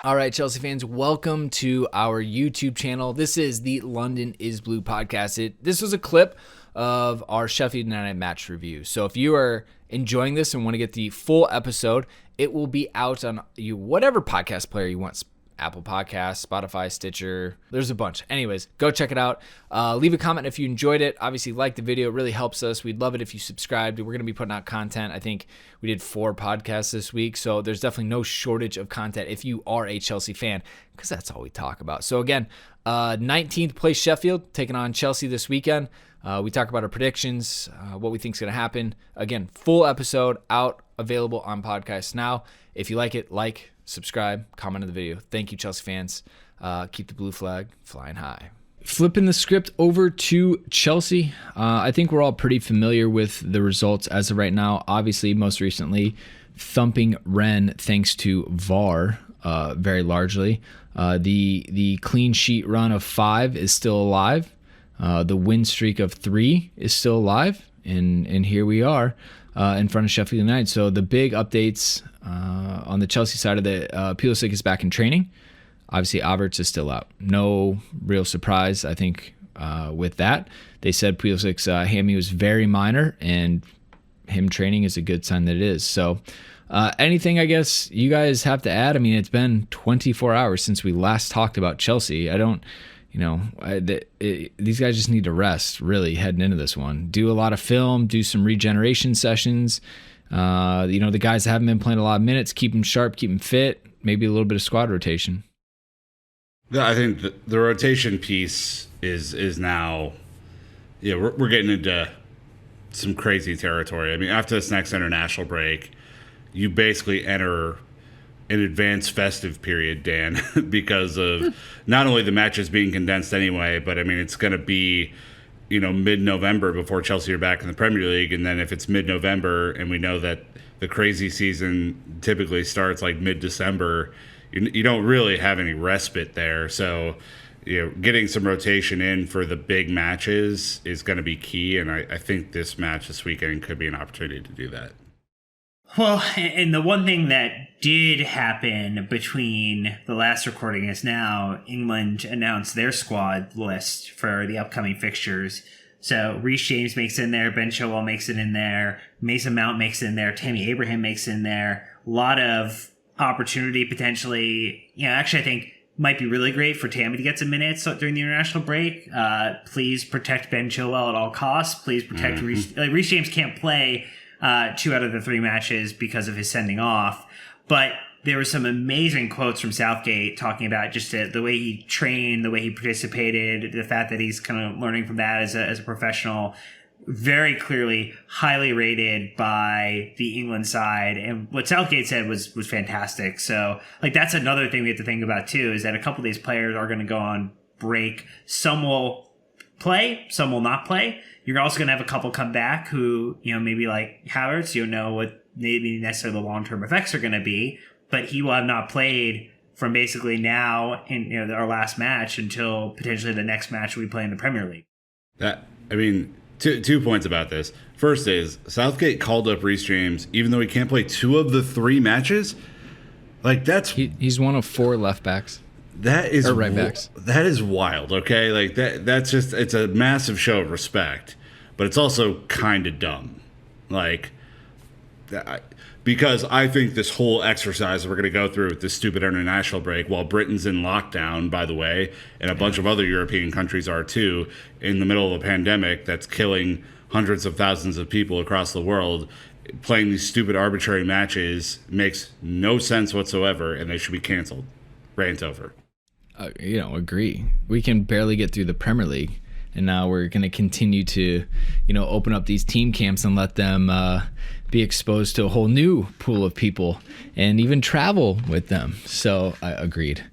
All right, Chelsea fans, welcome to our YouTube channel. This is the London is Blue podcast. This was a clip of our Sheffield United match review. So if you are enjoying this and want to get the full episode, it will be out on whatever podcast player you want. Apple Podcasts, Spotify, Stitcher. There's a bunch. Anyways, go check it out. Leave a comment if you enjoyed it. Obviously, like the video. It really helps us. We'd love it if you subscribed. We're going to be putting out content. I think we did 4 podcasts this week, so there's definitely no shortage of content if you are a Chelsea fan, because that's all we talk about. So again, 19th place Sheffield taking on Chelsea this weekend. We talk about our predictions, what we think is going to happen. Again, full episode out, available on podcasts now. If you like it, subscribe, comment on the video. Thank you, Chelsea fans. Keep the blue flag flying high. Flipping the script over to Chelsea. I think we're all pretty familiar with the results as of right now. Obviously, most recently, thumping Rennes thanks to VAR very largely. The clean sheet run of 5 is still alive. The win streak of 3 is still alive. And here we are in front of Sheffield United. So the big updates on the Chelsea side of the Pulisic is back in training. Obviously, Havertz is still out. No real surprise, I think, with that. They said Pulisic's hammy was very minor, and him training is a good sign that it is. So anything, I guess, you guys have to add? I mean, it's been 24 hours since we last talked about Chelsea. These guys just need to rest, really, heading into this one. Do a lot of film, do some regeneration sessions. The guys that haven't been playing a lot of minutes, keep them sharp, keep them fit, maybe a little bit of squad rotation. Yeah, I think the rotation piece is now, we're getting into some crazy territory. I mean, after this next international break, you basically enter an advanced festive period, Dan, because of not only the matches being condensed anyway, but I mean, it's going to be, mid-November before Chelsea are back in the Premier League. And then if it's mid-November and we know that the crazy season typically starts like mid-December, you don't really have any respite there. So, getting some rotation in for the big matches is going to be key. And I think this match this weekend could be an opportunity to do that. Well, and the one thing that did happen between the last recording is now England announced their squad list for the upcoming fixtures. So Reece James makes it in there, Ben Chilwell makes it in there, Mason Mount makes it in there, Tammy Abraham makes it in there. A lot of opportunity potentially. Actually, I think might be really great for Tammy to get some minutes during the international break. Please protect Ben Chilwell at all costs. Please protect Reece. Reece James can't play 2 out of the 3 matches because of his sending off. But there were some amazing quotes from Southgate talking about just the way he trained, the way he participated, the fact that he's kind of learning from that as a professional. Very clearly highly rated by the England side. And what Southgate said was fantastic. So that's another thing we have to think about too, is that a couple of these players are going to go on break. Some will play, some will not play. You're also going to have a couple come back who, maybe like Havertz, you know what maybe necessarily the long-term effects are going to be, but he will have not played from basically now in our last match until potentially the next match we play in the Premier League. Two points about this. First is Southgate called up Reece James, even though he can't play 2 of the 3 matches. He's one of 4 left backs. That is right backs. That is wild. Okay, that's just, it's a massive show of respect, but it's also kind of dumb. Because I think this whole exercise we're going to go through with this stupid international break, while Britain's in lockdown, by the way, and a bunch of other European countries are too, in the middle of a pandemic that's killing hundreds of thousands of people across the world, playing these stupid arbitrary matches makes no sense whatsoever, and they should be canceled. Rant over. Agree. We can barely get through the Premier League, and now we're going to continue to, open up these team camps and let them be exposed to a whole new pool of people and even travel with them. So I agreed.